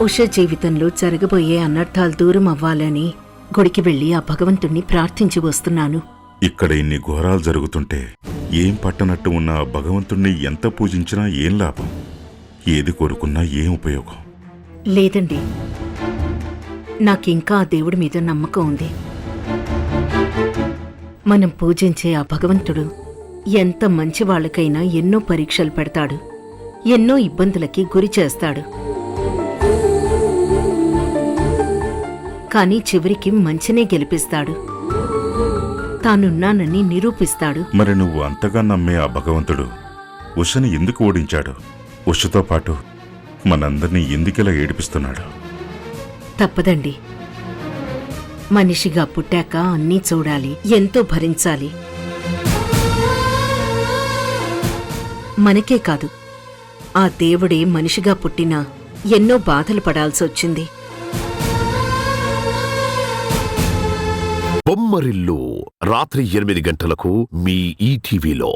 ఉష జీవితంలో జరగబోయే అనర్థాలు దూరం అవ్వాలని గుడికి వెళ్లి ఆ భగవంతుణ్ణి ప్రార్థించి వస్తున్నాను. ఇక్కడ ఇన్ని ఘోరాలు జరుగుతుంటే ఏం పట్టనట్టు ఉన్న ఆ భగవంతుణ్ణి ఎంత పూజించినా ఏం లాభం? ఏది కోరుకున్నా ఏం ఉపయోగం? లేదండి, నాకింకా ఆ దేవుడి మీద నమ్మకం ఉంది. మనం పూజించే ఆ భగవంతుడు ఎంత మంచి వాళ్ళకైనా ఎన్నో పరీక్షలు పెడతాడు, ఎన్నో ఇబ్బందులకి గురి చేస్తాడు. కానీ చివరికి మంచినే గెలిపిస్తాడు, తానున్నానని నిరూపిస్తాడు. మరి నువ్వు అంతగా నమ్మే ఆ భగవంతుడు ఉషని ఎందుకు ఓడించాడు? ఉషతో పాటు మనందర్నీ ఎందుకిలా ఏడిపిస్తున్నాడు? తప్పదండి, మనిషిగా పుట్టాక అన్నీ చూడాలి, ఎంతో భరించాలి. మనకే కాదు, ఆ దేవుడే మనిషిగా పుట్టినా ఎన్నో బాధలు పడాల్సొచ్చింది. బొమ్మరిల్లు రాత్రి 8 గంటలకు మీ ఈటీవీలో.